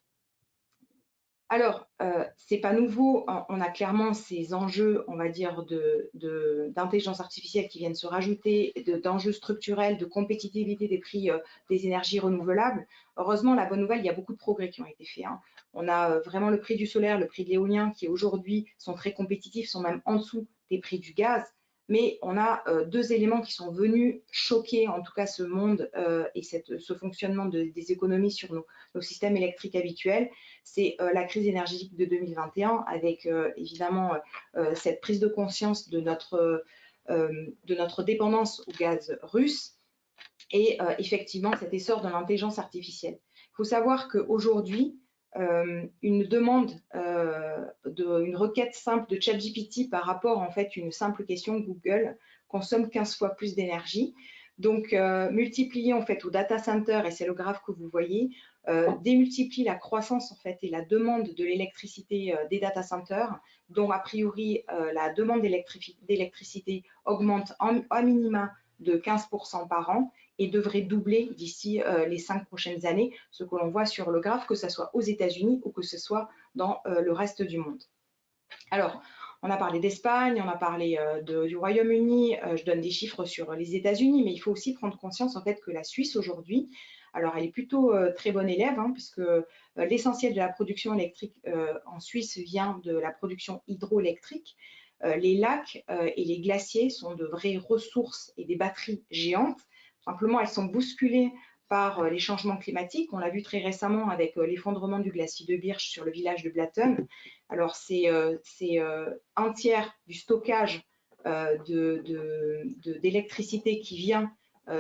Alors, c'est pas nouveau, on a clairement ces enjeux, on va dire, d'intelligence artificielle qui viennent se rajouter, d'enjeux structurels, de compétitivité des prix des énergies renouvelables. Heureusement, la bonne nouvelle, il y a beaucoup de progrès qui ont été faits. Hein. On a vraiment le prix du solaire, le prix de l'éolien qui aujourd'hui sont très compétitifs, sont même en dessous des prix du gaz. Mais on a deux éléments qui sont venus choquer en tout cas ce monde et ce fonctionnement des économies sur nos systèmes électriques habituels. C'est la crise énergétique de 2021 avec évidemment cette prise de conscience de notre dépendance au gaz russe et effectivement cet essor de l'intelligence artificielle. Il faut savoir qu'aujourd'hui, une demande une requête simple de ChatGPT par rapport en fait une simple question Google consomme 15 fois plus d'énergie. Donc multiplié en fait au data center, et c'est le graphe que vous voyez, démultiplie la croissance en fait et la demande de l'électricité des data centers, dont a priori la demande d'électricité augmente à minima de 15% par an et devrait doubler d'ici les 5 prochaines années, ce que l'on voit sur le graphe, que ce soit aux États-Unis ou que ce soit dans le reste du monde. Alors, on a parlé d'Espagne, on a parlé du Royaume-Uni, je donne des chiffres sur les États-Unis, mais il faut aussi prendre conscience en fait que la Suisse aujourd'hui, alors elle est plutôt très bonne élève, hein, puisque l'essentiel de la production électrique en Suisse vient de la production hydroélectrique. Les lacs et les glaciers sont de vraies ressources et des batteries géantes. Simplement, elles sont bousculées par les changements climatiques. On l'a vu très récemment avec l'effondrement du glacier de Birch sur le village de Blatten. Alors, c'est un tiers du stockage d'électricité qui vient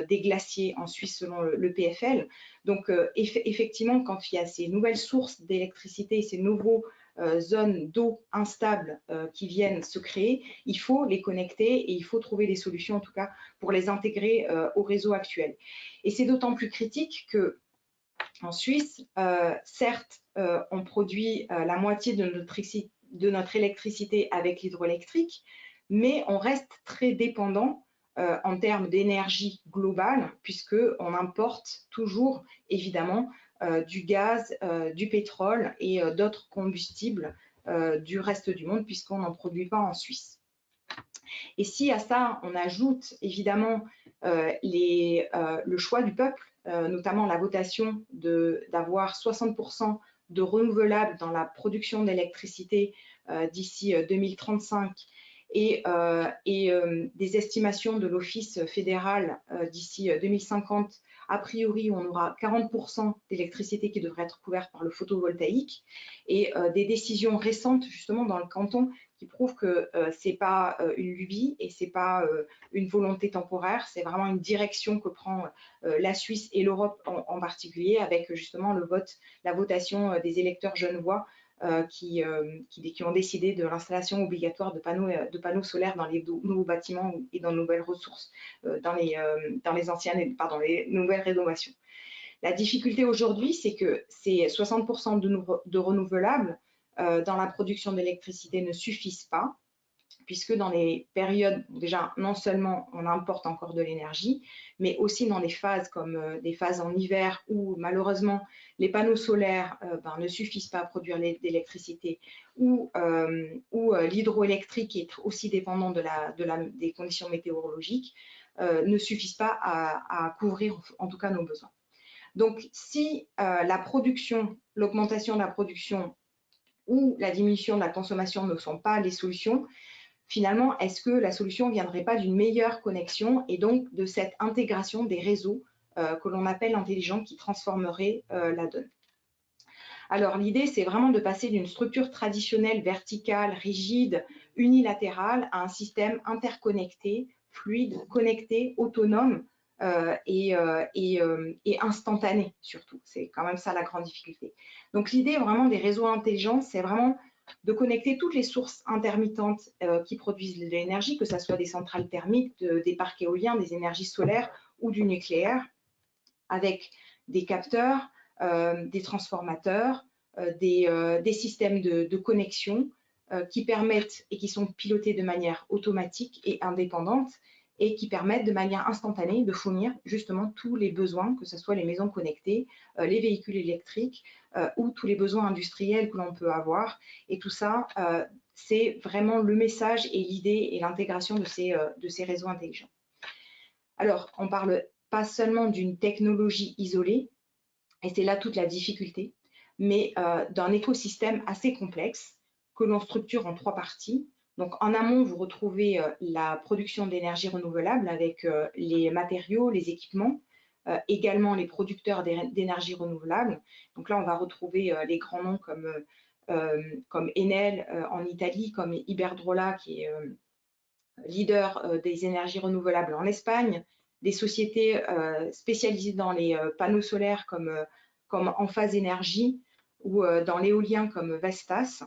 des glaciers en Suisse selon le PFL. Donc, effectivement, quand il y a ces nouvelles sources d'électricité, ces nouveaux zones d'eau instables qui viennent se créer, il faut les connecter et il faut trouver des solutions en tout cas pour les intégrer au réseau actuel. Et c'est d'autant plus critique que en Suisse, certes, on produit la moitié de notre électricité avec l'hydroélectrique, mais on reste très dépendant en termes d'énergie globale, puisqu'on importe toujours, évidemment, du gaz, du pétrole et d'autres combustibles du reste du monde, puisqu'on n'en produit pas en Suisse. Et si à ça, on ajoute évidemment le choix du peuple, notamment la votation d'avoir 60% de renouvelables dans la production d'électricité d'ici 2035 et des estimations de l'Office fédéral d'ici 2050, a priori, on aura 40% d'électricité qui devrait être couverte par le photovoltaïque et des décisions récentes justement dans le canton qui prouvent que ce n'est pas une lubie et ce n'est pas une volonté temporaire, c'est vraiment une direction que prend la Suisse et l'Europe en particulier avec justement la votation des électeurs genevois qui ont décidé de l'installation obligatoire de panneaux solaires dans les nouveaux bâtiments et dans de nouvelles ressources, dans les nouvelles rénovations. La difficulté aujourd'hui, c'est que ces 60% de renouvelables dans la production d'électricité ne suffisent pas puisque dans les périodes, déjà, non seulement on importe encore de l'énergie, mais aussi dans des phases comme des phases en hiver où malheureusement les panneaux solaires ne suffisent pas à produire d'électricité, ou l'hydroélectrique est aussi dépendant des conditions météorologiques, ne suffisent pas à couvrir en tout cas nos besoins. Donc si l'augmentation de la production ou la diminution de la consommation ne sont pas les solutions, finalement, est-ce que la solution ne viendrait pas d'une meilleure connexion et donc de cette intégration des réseaux que l'on appelle intelligents qui transformerait la donne? Alors l'idée, c'est vraiment de passer d'une structure traditionnelle, verticale, rigide, unilatérale, à un système interconnecté, fluide, connecté, autonome et instantané surtout. C'est quand même ça la grande difficulté. Donc l'idée vraiment des réseaux intelligents, c'est vraiment de connecter toutes les sources intermittentes qui produisent de l'énergie, que ce soit des centrales thermiques, des parcs éoliens, des énergies solaires ou du nucléaire, avec des capteurs, des transformateurs, des systèmes de connexion qui permettent et qui sont pilotés de manière automatique et indépendante et qui permettent de manière instantanée de fournir justement tous les besoins, que ce soit les maisons connectées, les véhicules électriques ou tous les besoins industriels que l'on peut avoir. Et tout ça, c'est vraiment le message et l'idée et l'intégration de ces réseaux intelligents. Alors, on ne parle pas seulement d'une technologie isolée, et c'est là toute la difficulté, mais d'un écosystème assez complexe que l'on structure en 3 parties. Donc en amont, vous retrouvez la production d'énergie renouvelable avec les matériaux, les équipements, également les producteurs d'énergie renouvelable. Donc là, on va retrouver les grands noms comme Enel en Italie, comme Iberdrola qui est leader des énergies renouvelables en Espagne, des sociétés spécialisées dans les panneaux solaires comme Enphase Énergie ou dans l'éolien comme Vestas.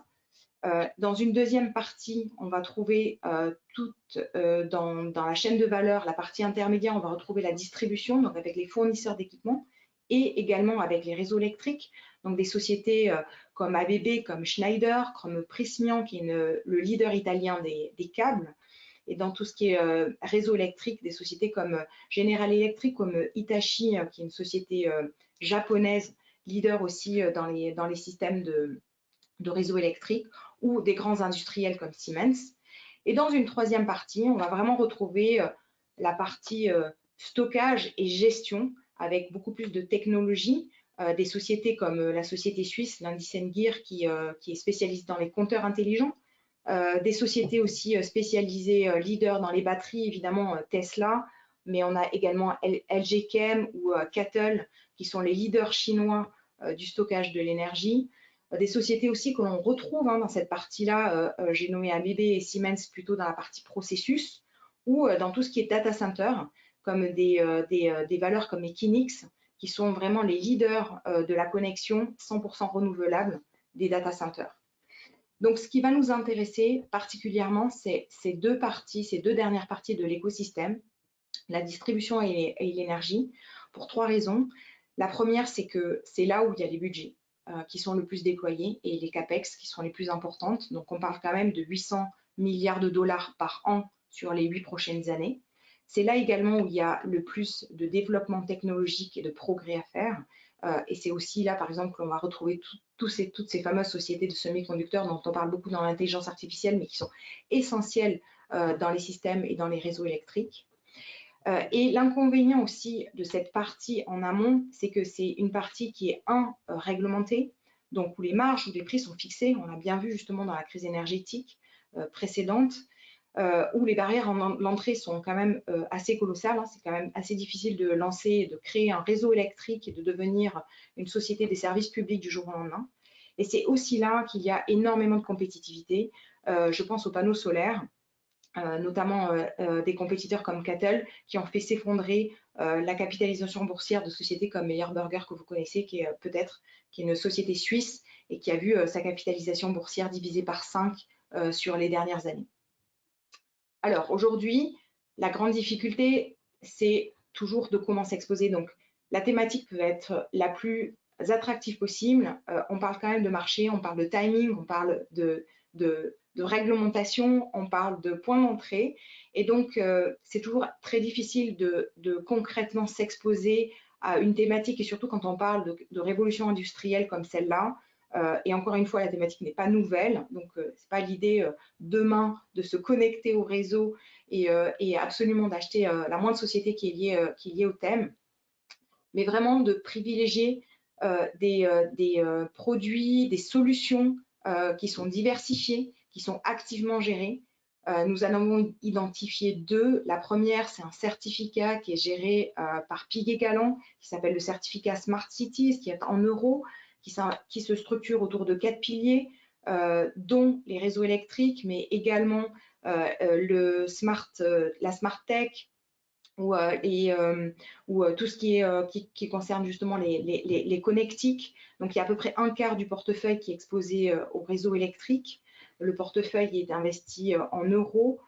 Dans une deuxième partie, on va trouver dans la chaîne de valeur, la partie intermédiaire, on va retrouver la distribution, donc avec les fournisseurs d'équipements et également avec les réseaux électriques, donc des sociétés comme ABB, comme Schneider, comme Prysmian, qui est le leader italien des câbles, et dans tout ce qui est réseau électrique, des sociétés comme General Electric, comme Hitachi, qui est une société japonaise, leader aussi dans les systèmes de réseau électrique, ou des grands industriels comme Siemens. Et dans une troisième partie, on va vraiment retrouver la partie stockage et gestion, avec beaucoup plus de technologie, des sociétés comme la société suisse, Landis+Gyr, qui est spécialiste dans les compteurs intelligents, des sociétés aussi spécialisées, leaders dans les batteries, évidemment Tesla, mais on a également LG Chem ou CATL, qui sont les leaders chinois du stockage de l'énergie. Des sociétés aussi que l'on retrouve dans cette partie-là, j'ai nommé ABB et Siemens plutôt dans la partie processus, ou dans tout ce qui est data center, comme des valeurs comme Equinix, qui sont vraiment les leaders de la connexion 100% renouvelable des data centers. Donc, ce qui va nous intéresser particulièrement, c'est ces deux dernières parties de l'écosystème, la distribution et l'énergie, pour 3 raisons. La première, c'est que c'est là où il y a les budgets qui sont le plus déployés et les CAPEX qui sont les plus importantes. Donc, on parle quand même de 800 milliards de dollars par an sur les 8 prochaines années. C'est là également où il y a le plus de développement technologique et de progrès à faire. Et c'est aussi là, par exemple, qu'on va retrouver toutes ces fameuses sociétés de semi-conducteurs dont on parle beaucoup dans l'intelligence artificielle, mais qui sont essentielles dans les systèmes et dans les réseaux électriques. Et l'inconvénient aussi de cette partie en amont, c'est que c'est une partie qui est réglementée, donc où les marges ou les prix sont fixés. On l'a bien vu justement dans la crise énergétique précédente, où les barrières à l'entrée sont quand même assez colossales. C'est quand même assez difficile de lancer, de créer un réseau électrique et de devenir une société des services publics du jour au lendemain. Et c'est aussi là qu'il y a énormément de compétitivité. Je pense aux panneaux solaires, notamment des compétiteurs comme CATL, qui ont fait s'effondrer la capitalisation boursière de sociétés comme Meyer Burger, que vous connaissez, qui est une société suisse et qui a vu sa capitalisation boursière divisée par 5 sur les dernières années. Alors aujourd'hui, la grande difficulté, c'est toujours de comment s'exposer. Donc la thématique peut être la plus attractive possible. On parle quand même de marché, on parle de timing, on parle de de réglementation, on parle de points d'entrée. Et donc, c'est toujours très difficile de concrètement s'exposer à une thématique, et surtout quand on parle de révolution industrielle comme celle-là. Et encore une fois, la thématique n'est pas nouvelle, donc ce n'est pas l'idée demain de se connecter au réseau et absolument d'acheter la moindre société qui est liée au thème, mais vraiment de privilégier des produits, des solutions qui sont diversifiées, qui sont activement gérées. Nous en avons identifié deux. La première, c'est un certificat qui est géré par Piguet Galland, qui s'appelle le certificat Smart Cities, qui est en euros, qui se structure autour de 4 piliers, dont les réseaux électriques, mais également la Smart Tech, ou tout ce qui concerne justement les connectiques. Donc, il y a à peu près un quart du portefeuille qui est exposé au réseau électrique. Le portefeuille est investi en euros.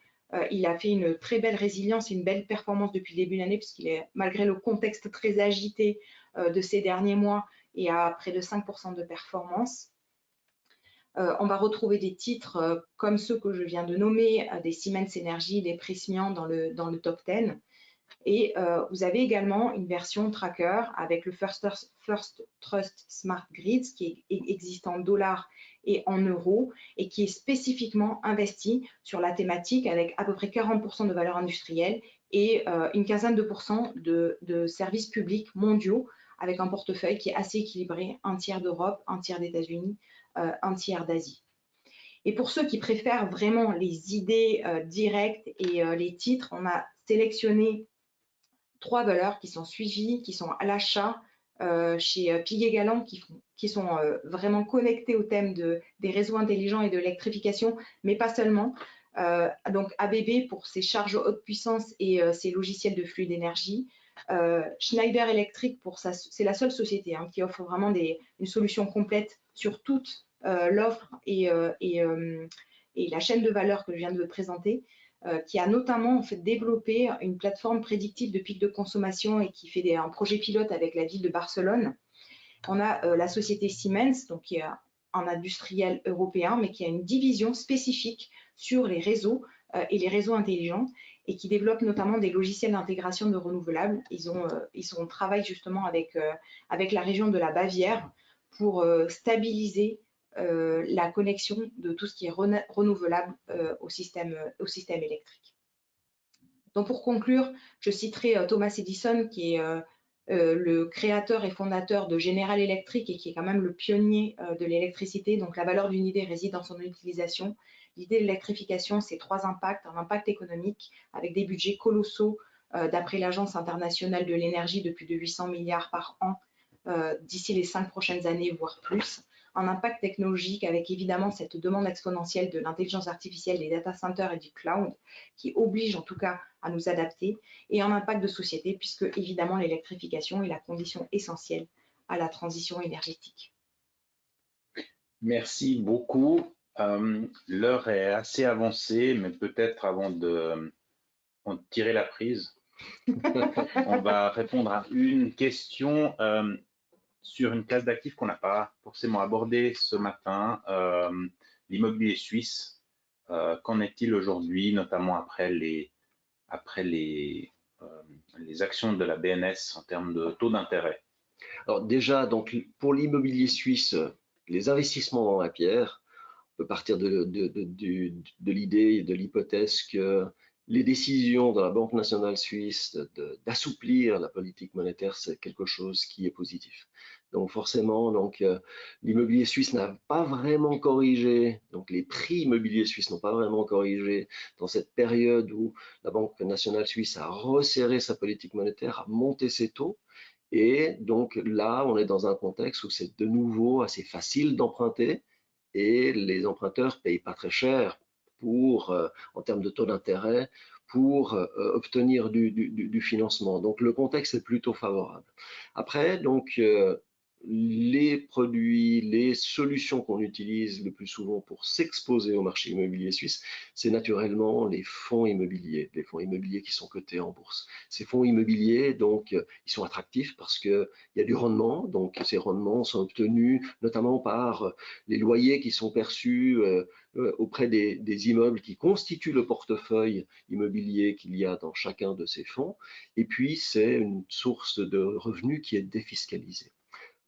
Il a fait une très belle résilience et une belle performance depuis le début de l'année, puisqu'il est, malgré le contexte très agité de ces derniers mois, et à près de 5% de performance. On va retrouver des titres comme ceux que je viens de nommer, des Siemens Energy, des Prysmian dans le top 10. Et vous avez également une version tracker avec le First Trust Smart Grids qui existe en dollars et en euros et qui est spécifiquement investi sur la thématique avec à peu près 40% de valeur industrielle et une quinzaine de pourcents de services publics mondiaux avec un portefeuille qui est assez équilibré, un tiers d'Europe, un tiers d'États-Unis, un tiers d'Asie. Et pour ceux qui préfèrent vraiment les idées directes et les titres, on a sélectionné 3 valeurs qui sont suivies, qui sont à l'achat chez Piguet Galland, qui sont vraiment connectées au thème des réseaux intelligents et de l'électrification, mais pas seulement. Donc ABB pour ses charges haute puissance et ses logiciels de flux d'énergie. Schneider Electric, c'est la seule société qui offre vraiment une solution complète sur toute l'offre et la chaîne de valeur que je viens de présenter. Qui a notamment en fait développé une plateforme prédictive de pic de consommation et qui fait un projet pilote avec la ville de Barcelone. On a la société Siemens, donc qui est un industriel européen, mais qui a une division spécifique sur les réseaux et les réseaux intelligents et qui développe notamment des logiciels d'intégration de renouvelables. Ils travaillent justement avec la région de la Bavière pour stabiliser la connexion de tout ce qui est renouvelable au système électrique. Donc pour conclure, je citerai Thomas Edison qui est le créateur et fondateur de General Electric et qui est quand même le pionnier de l'électricité. Donc la valeur d'une idée réside dans son utilisation. L'idée de l'électrification, c'est 3 impacts. Un impact économique avec des budgets colossaux d'après l'Agence internationale de l'énergie de plus de 800 milliards par an d'ici les 5 prochaines années, voire plus. Un impact technologique avec évidemment cette demande exponentielle de l'intelligence artificielle, des data centers et du cloud qui oblige en tout cas à nous adapter, et un impact de société puisque évidemment l'électrification est la condition essentielle à la transition énergétique. Merci beaucoup. L'heure est assez avancée, mais peut-être avant de tirer la prise, on va répondre à une question sur une classe d'actifs qu'on n'a pas forcément abordée ce matin, l'immobilier suisse. Qu'en est-il aujourd'hui, notamment après les actions de la BNS en termes de taux d'intérêt? Alors déjà, donc, pour l'immobilier suisse, les investissements dans la pierre, on peut partir de l'idée et de l'hypothèse que les décisions de la Banque nationale suisse d'assouplir la politique monétaire, c'est quelque chose qui est positif. Donc forcément, l'immobilier suisse n'a pas vraiment corrigé, donc les prix immobiliers suisses n'ont pas vraiment corrigé dans cette période où la Banque nationale suisse a resserré sa politique monétaire, a monté ses taux. Et donc là, on est dans un contexte où c'est de nouveau assez facile d'emprunter et les emprunteurs ne payent pas très cher en termes de taux d'intérêt pour obtenir du financement. Donc le contexte est plutôt favorable. Après, les produits, les solutions qu'on utilise le plus souvent pour s'exposer au marché immobilier suisse, c'est naturellement les fonds immobiliers qui sont cotés en bourse. Ces fonds immobiliers, donc, ils sont attractifs parce qu'il y a du rendement, donc ces rendements sont obtenus notamment par les loyers qui sont perçus auprès des immeubles qui constituent le portefeuille immobilier qu'il y a dans chacun de ces fonds. Et puis, c'est une source de revenus qui est défiscalisée.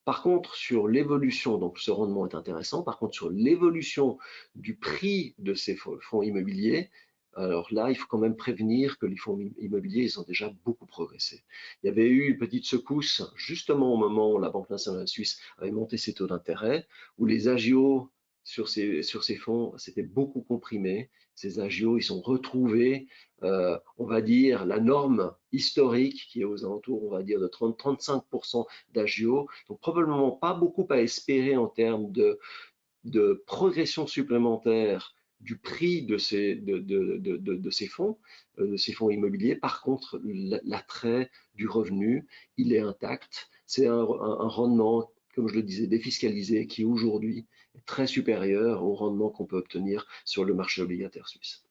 Par contre, sur l'évolution, donc ce rendement est intéressant, par contre, sur l'évolution du prix de ces fonds immobiliers, alors là, il faut quand même prévenir que les fonds immobiliers, ils ont déjà beaucoup progressé. Il y avait eu une petite secousse, justement au moment où la Banque nationale suisse avait monté ses taux d'intérêt, où les agios sur ces fonds s'étaient beaucoup comprimés. Ces agios, ils sont retrouvés, on va dire, la norme historique qui est aux alentours, on va dire, de 30-35% d'agio. Donc, probablement pas beaucoup à espérer en termes de progression supplémentaire du prix de ces fonds immobiliers. Par contre, l'attrait du revenu, il est intact. C'est un rendement, comme je le disais, défiscalisé, qui aujourd'hui est très supérieur au rendement qu'on peut obtenir sur le marché obligataire suisse.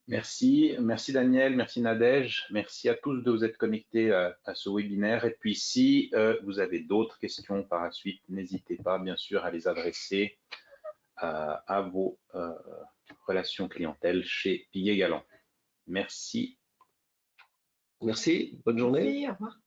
Merci Daniel, merci Nadège, merci à tous de vous être connectés à ce webinaire. Et puis si vous avez d'autres questions par la suite, n'hésitez pas bien sûr à les adresser à vos relations clientèle chez Piguet Galland. Merci. Merci, bonne journée. Merci, au revoir.